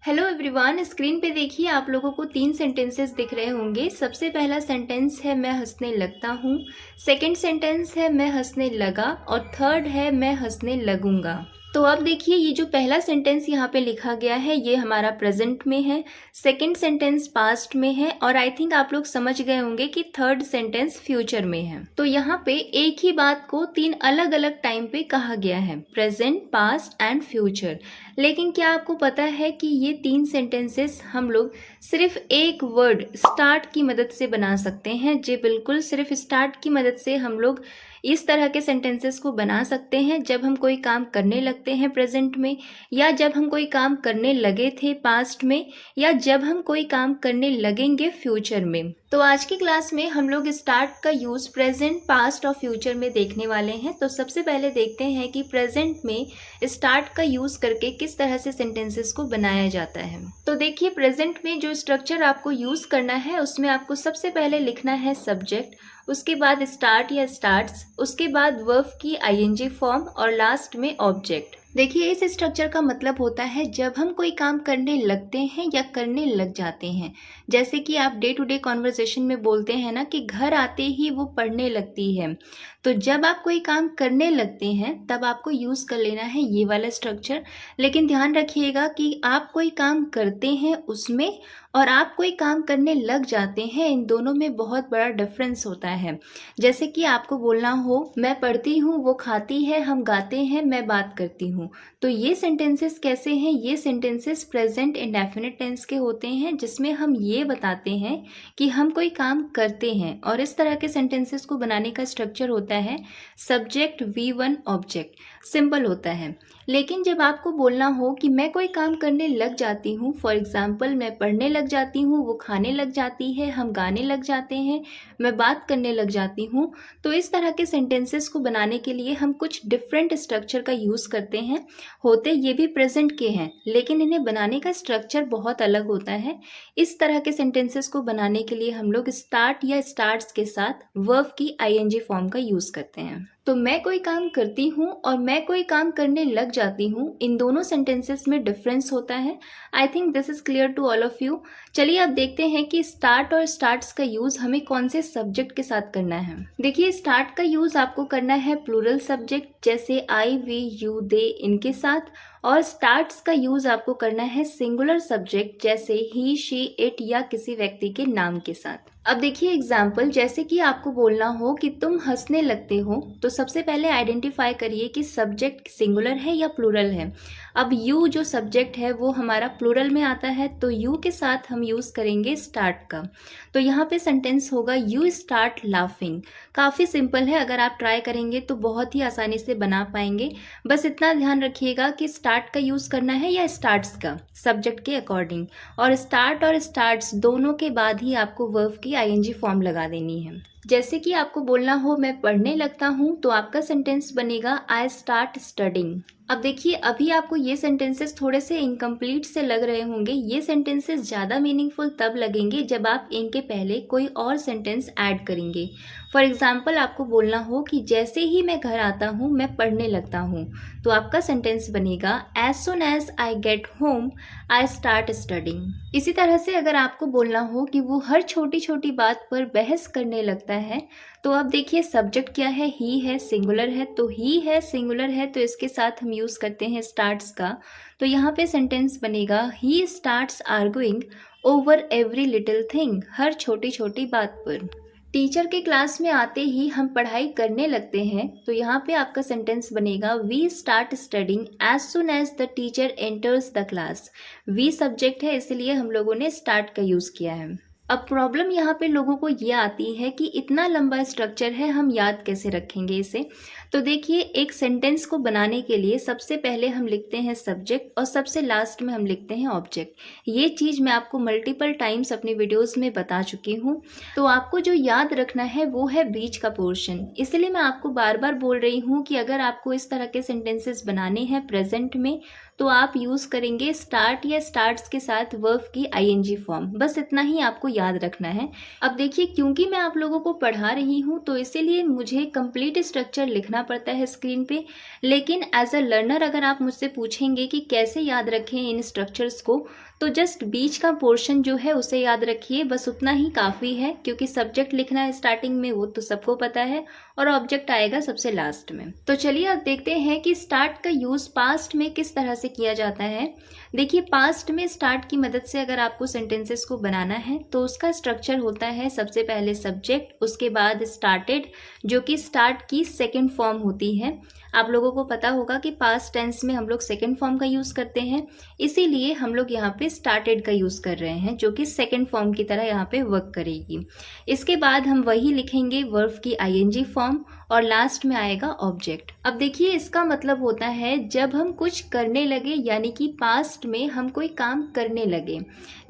Hello everyone, screen पे देखिए आप लोगों को 3 सेंटेंसेस दिख रहे होंगे। सबसे पहला सेंटेंस है मैं हंसने लगता हूँ, सेकंड सेंटेंस है मैं हंसने लगा और थर्ड है मैं हंसने लगूंगा। तो अब देखिए ये जो पहला सेंटेंस यहाँ पे लिखा गया है ये हमारा प्रेजेंट में है, सेकंड सेंटेंस पास्ट में है और आई थिंक आप लोग समझ गए होंगे कि थर्ड सेंटेंस फ्यूचर में है। तो यहाँ पे एक ही बात को 3 अलग-अलग टाइम पे कहा गया है, प्रेजेंट, पास्ट एंड फ्यूचर। लेकिन क्या आपको पता है कि ये 3 सेंटेंसेस हम लोग सिर्फ एक वर्ड स्टार्ट की मदद से बना सकते हैं। जी बिल्कुल, सिर्फ स्टार्ट की मदद से हम लोग इस तरह के सेंटेंसेस को बना सकते हैं जब हम कोई काम करने लगते हैं प्रेजेंट में, या जब हम कोई काम करने लगे थे पास्ट में, या जब हम कोई काम करने लगेंगे फ्यूचर में। तो आज की क्लास में हम लोग स्टार्ट का यूज प्रेजेंट, पास्ट और फ्यूचर में देखने वाले हैं। तो सबसे पहले देखते हैं कि प्रेजेंट में स्टार्ट का यूज करके किस तरह से सेंटेंसेस को बनाया जाता है। तो देखिए प्रेजेंट में जो स्ट्रक्चर आपको यूज करना है उसमें आपको सबसे पहले लिखना है सब्जेक्ट, उसके बाद स्टार्ट या स्टार्ट्स, उसके बाद वर्ब की आईएनजी फॉर्म और लास्ट में ऑब्जेक्ट। देखिए इस स्ट्रक्चर का मतलब होता है जब हम कोई काम करने लगते हैं या करने लग जाते हैं। जैसे कि आप डे टू डे कॉन्वर्सेशन में बोलते हैं ना कि घर आते ही वो पढ़ने लगती है। तो जब आप कोई काम करने लगते हैं तब आपको यूज कर लेना है ये वाला स्ट्रक्चर। लेकिन ध्यान रखिएगा कि आप कोई काम करते हैं उसमें और आप कोई काम करने लग जाते हैं, इन दोनों में बहुत बड़ा डिफरेंस होता है। जैसे कि आपको बोलना हो मैं पढ़ती हूँ, वो खाती है, हम गाते हैं, मैं बात करती हूँ। तो ये सेंटेंसेस कैसे हैं? ये सेंटेंसेस प्रेजेंट इंडेफिनिट टेंस के होते हैं जिसमें हम ये बताते हैं कि हम कोई काम करते हैं। और इस तरह के सेंटेंसेस को बनाने का स्ट्रक्चर होता है सब्जेक्ट V1 ऑब्जेक्ट, सिंपल होता है। लेकिन जब आपको बोलना हो कि मैं कोई काम करने लग जाती हूँ, फॉर एग्जाम्पल मैं पढ़ने लग जाती हूँ, वो खाने लग जाती है, हम गाने लग जाते हैं, मैं बात करने लग जाती हूँ, तो इस तरह के सेंटेंसेस को बनाने के लिए हम कुछ डिफरेंट स्ट्रक्चर का यूज करते हैं। होते ये भी प्रेजेंट के हैं लेकिन इन्हें बनाने का स्ट्रक्चर बहुत अलग होता है। इस तरह के सेंटेंसेस को बनाने के लिए हम लोग स्टार्ट या स्टार्ट्स के साथ वर्ब की आईएनजी फॉर्म का यूज करते हैं। तो मैं कोई काम करती हूँ और मैं कोई काम करने लग जाती हूँ, इन दोनों सेंटेंसेस में डिफरेंस होता है। I think this is clear to all of you. चलिए अब देखते हैं कि स्टार्ट और स्टार्ट्स का यूज हमें कौन से सब्जेक्ट के साथ करना है। देखिए स्टार्ट का यूज आपको करना है प्लूरल सब्जेक्ट जैसे आई, वी, यू, दे, इनके साथ, और स्टार्ट्स का यूज आपको करना है सिंगुलर सब्जेक्ट जैसे ही, शी, इट या किसी व्यक्ति के नाम के साथ। अब देखिए एग्जाम्पल, जैसे कि आपको बोलना हो कि तुम हंसने लगते हो, तो सबसे पहले आइडेंटिफाई करिए कि सब्जेक्ट सिंगुलर है या प्लूरल है। अब यू जो सब्जेक्ट है वो हमारा प्लूरल में आता है, तो यू के साथ हम यूज करेंगे स्टार्ट का। तो यहाँ पे सेंटेंस होगा यू स्टार्ट लाफिंग। काफी सिंपल है, अगर आप ट्राई करेंगे तो बहुत ही आसानी से बना पाएंगे। बस इतना ध्यान रखिएगा कि स्टार्ट का यूज करना है या स्टार्ट्स का, सब्जेक्ट के अकॉर्डिंग। और स्टार्ट और स्टार्ट्स दोनों के बाद ही आपको वर्ब की आईएनजी फॉर्म लगा देनी है। जैसे कि आपको बोलना हो मैं पढ़ने लगता हूँ, तो आपका सेंटेंस बनेगा आई स्टार्ट स्टडिंग। अब देखिए अभी आपको ये सेंटेंसेस थोड़े से इनकम्प्लीट से लग रहे होंगे। ये सेंटेंसेस ज़्यादा मीनिंगफुल तब लगेंगे जब आप इनके पहले कोई और सेंटेंस ऐड करेंगे। फॉर एग्जाम्पल आपको बोलना हो कि जैसे ही मैं घर आता हूँ मैं पढ़ने लगता हूँ, तो आपका सेंटेंस बनेगा as soon as I get home I start studying. इसी तरह से अगर आपको बोलना हो कि वो हर छोटी छोटी बात पर बहस करने लगता है, तो अब देखिए सब्जेक्ट क्या है, ही है, सिंगुलर है, तो ही है, सिंगुलर है, तो इसके साथ हम यूज करते हैं स्टार्ट्स का। तो यहाँ पे सेंटेंस बनेगा he starts arguing over every little thing, हर छोटी छोटी बात पर। टीचर के क्लास में आते ही हम पढ़ाई करने लगते हैं, तो यहाँ पे आपका सेंटेंस बनेगा we start studying as soon as the teacher enters the class. We subject है इसलिए हम लोगों ने स्टार्ट का यूज किया है। अब प्रॉब्लम यहाँ पे लोगों को ये आती है कि इतना लंबा स्ट्रक्चर है, हम याद कैसे रखेंगे इसे। तो देखिए एक सेंटेंस को बनाने के लिए सबसे पहले हम लिखते हैं सब्जेक्ट और सबसे लास्ट में हम लिखते हैं ऑब्जेक्ट। ये चीज़ मैं आपको मल्टीपल टाइम्स अपनी वीडियोस में बता चुकी हूँ। तो आपको जो याद रखना है वो है बीच का पोर्शन। इसलिए मैं आपको बार बार बोल रही हूँ कि अगर आपको इस तरह के सेंटेंसेस बनाने हैं प्रेजेंट में, तो आप यूज़ करेंगे स्टार्ट या स्टार्ट्स के साथ वर्ब की आईएनजी फॉर्म। बस इतना ही आपको याद रखना है। अब देखिए, क्योंकि मैं आप लोगों को पढ़ा रही हूँ तो इसीलिए मुझे कंप्लीट स्ट्रक्चर लिखना पड़ता है स्क्रीन पे। लेकिन एज अ लर्नर अगर आप मुझसे पूछेंगे कि कैसे याद रखें इन स्ट्रक्चर्स को, तो जस्ट बीच का पोर्शन जो है उसे याद रखिए, बस उतना ही काफ़ी है। क्योंकि सब्जेक्ट लिखना है स्टार्टिंग में वो तो सबको पता है, और ऑब्जेक्ट आएगा सबसे लास्ट में। तो चलिए अब देखते हैं कि स्टार्ट का यूज़ पास्ट में किस तरह से किया जाता है। देखिए, पास्ट में स्टार्ट की मदद से अगर आपको सेंटेंसेस को बनाना है तो उसका स्ट्रक्चर होता है सबसे पहले सब्जेक्ट, उसके बाद स्टार्टेड, जो कि स्टार्ट की सेकेंड फॉर्म होती है। आप लोगों को पता होगा कि पास्ट टेंस में हम लोग सेकेंड फॉर्म का यूज़ करते हैं, इसीलिए हम लोग यहाँ पे स्टार्टेड का यूज़ कर रहे हैं, जो कि सेकेंड फॉर्म की तरह यहाँ पे वर्क करेगी। इसके बाद हम वही लिखेंगे वर्ब की आईएनजी फॉर्म, और लास्ट में आएगा ऑब्जेक्ट। अब देखिए, इसका मतलब होता है जब हम कुछ करने लगे, यानी कि पास्ट में हम कोई काम करने लगे।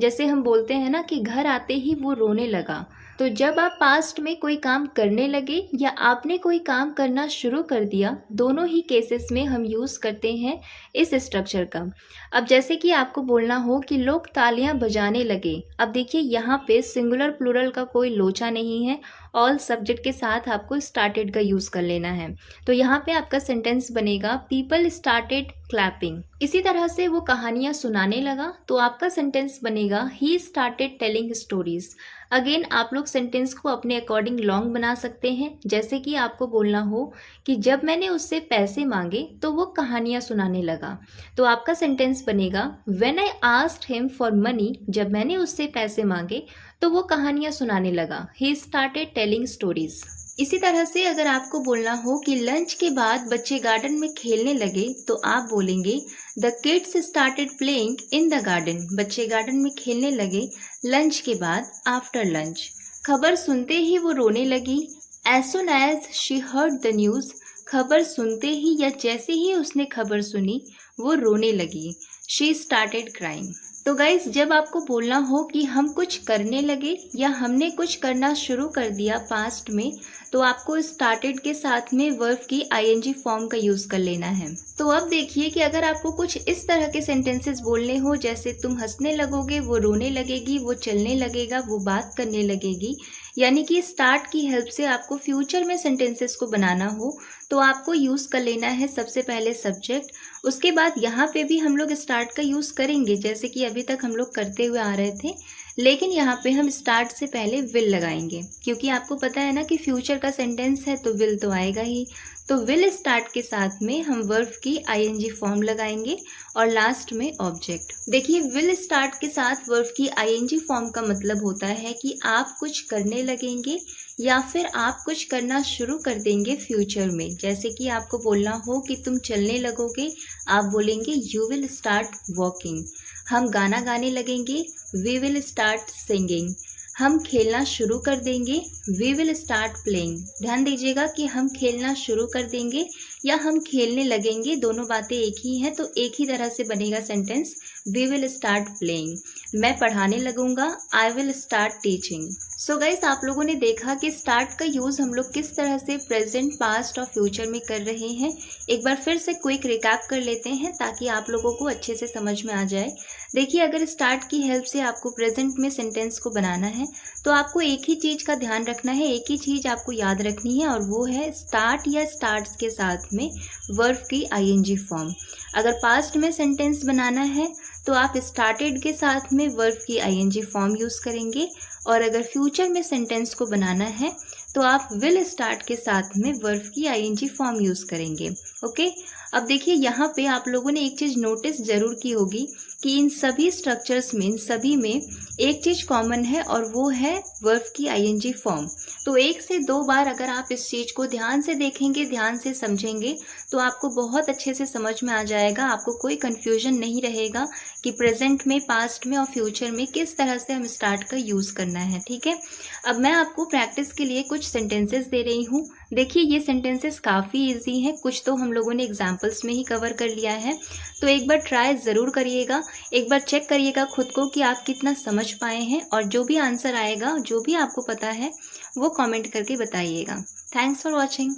जैसे हम बोलते हैं ना कि घर आते ही वो रोने लगा, तो जब आप पास्ट में कोई काम करने लगे या आपने कोई काम करना शुरू कर दिया, दोनों ही केसेस में हम यूज़ करते हैं इस स्ट्रक्चर का। अब जैसे कि आपको बोलना हो कि लोग तालियां बजाने लगे। अब देखिए, यहाँ पे सिंगुलर प्लूरल का कोई लोचा नहीं है, ऑल सब्जेक्ट के साथ आपको स्टार्टेड का यूज़ कर लेना है। तो यहाँ पे आपका सेंटेंस बनेगा पीपल स्टार्टेड क्लैपिंग। इसी तरह से वो कहानियाँ सुनाने लगा, तो आपका सेंटेंस बनेगा he started telling stories. Again आप लोग सेंटेंस को अपने अकॉर्डिंग लॉन्ग बना सकते हैं। जैसे कि आपको बोलना हो कि जब मैंने उससे पैसे मांगे तो वो कहानियाँ सुनाने लगा, तो आपका सेंटेंस बनेगा when I asked him for money. जब मैंने उससे पैसे मांगे तो वो कहानियाँ सुनाने लगा, ही स्टार्टेड टेलिंग स्टोरीज। इसी तरह से अगर आपको बोलना हो कि लंच के बाद बच्चे गार्डन में खेलने लगे, तो आप बोलेंगे the kids started playing in the garden. बच्चे गार्डन में खेलने लगे लंच के बाद, आफ्टर लंच। खबर सुनते ही वो रोने लगी, as soon as she heard the news. खबर सुनते ही या जैसे ही उसने खबर सुनी वो रोने लगी, शी स्टार्टेड क्राइंग। तो गाइज, जब आपको बोलना हो कि हम कुछ करने लगे या हमने कुछ करना शुरू कर दिया पास्ट में, तो आपको स्टार्टेड के साथ में वर्ब की आईएनजी फॉर्म का यूज़ कर लेना है। तो अब देखिए कि अगर आपको कुछ इस तरह के सेंटेंसेस बोलने हो, जैसे तुम हंसने लगोगे, वो रोने लगेगी, वो चलने लगेगा, वो बात करने लगेगी, यानी कि स्टार्ट की हेल्प से आपको फ्यूचर में सेंटेंसेस को बनाना हो, तो आपको यूज़ कर लेना है सबसे पहले सब्जेक्ट। उसके बाद यहाँ पे भी हम लोग स्टार्ट का यूज़ करेंगे, जैसे कि अभी तक हम लोग करते हुए आ रहे थे, लेकिन यहाँ पे हम स्टार्ट से पहले विल लगाएंगे, क्योंकि आपको पता है ना कि फ्यूचर का सेंटेंस है तो विल तो आएगा ही। तो विल स्टार्ट के साथ में हम वर्ब की आईएनजी फॉर्म लगाएंगे और लास्ट में ऑब्जेक्ट। देखिए, विल स्टार्ट के साथ वर्ब की आईएनजी फॉर्म का मतलब होता है कि आप कुछ करने लगेंगे या फिर आप कुछ करना शुरू कर देंगे फ्यूचर में। जैसे कि आपको बोलना हो कि तुम चलने लगोगे, आप बोलेंगे यू विल स्टार्ट वॉकिंग। हम गाना गाने लगेंगे, वी विल स्टार्ट सिंगिंग। हम खेलना शुरू कर देंगे, वी विल स्टार्ट प्लेइंग। ध्यान दीजिएगा कि हम खेलना शुरू कर देंगे या हम खेलने लगेंगे, दोनों बातें एक ही हैं, तो एक ही तरह से बनेगा sentence, we will start playing. मैं पढ़ाने लगूंगा, I will start teaching. So guys, आप लोगों ने देखा कि स्टार्ट का यूज़ हम लोग किस तरह से प्रेजेंट, पास्ट और फ्यूचर में कर रहे हैं। एक बार फिर से क्विक रिकैप कर लेते हैं ताकि आप लोगों को अच्छे से समझ में आ जाए। देखिए, अगर स्टार्ट की हेल्प से आपको प्रेजेंट में सेंटेंस को बनाना है, तो आपको एक ही चीज़ का ध्यान रखना है, एक ही चीज़ आपको याद रखनी है, और वो है स्टार्ट या स्टार्ट्स के साथ में वर्ब की आईएनजी फॉर्म। अगर पास्ट में सेंटेंस बनाना है तो आप स्टार्टेड के साथ में वर्ब की आईएनजी फॉर्म यूज़ करेंगे, और अगर फ्यूचर में सेंटेंस को बनाना है तो आप विल स्टार्ट के साथ में वर्ब की आईएनजी फॉर्म यूज़ करेंगे। ओके, अब देखिए, यहाँ पे आप लोगों ने एक चीज़ नोटिस ज़रूर की होगी कि इन सभी स्ट्रक्चर्स में, इन सभी में एक चीज़ कॉमन है, और वो है वर्ब की आईएनजी फॉर्म। तो एक से दो बार अगर आप इस चीज़ को ध्यान से देखेंगे, ध्यान से समझेंगे, तो आपको बहुत अच्छे से समझ में आ जाएगा। आपको कोई कन्फ्यूजन नहीं रहेगा कि प्रेजेंट में, पास्ट में और फ्यूचर में किस तरह से हम स्टार्ट का यूज़ करना है। ठीक है, अब मैं आपको प्रैक्टिस के लिए कुछ सेंटेंसेस दे रही हूँ। देखिए, ये सेंटेंसेस काफ़ी इजी हैं, कुछ तो हम लोगों ने एग्जाम्पल्स में ही कवर कर लिया है, तो एक बार ट्राई ज़रूर करिएगा, एक बार चेक करिएगा खुद को कि आप कितना समझ पाए हैं, और जो भी आंसर आएगा, जो भी आपको पता है, वो कमेंट करके बताइएगा। Thanks for watching.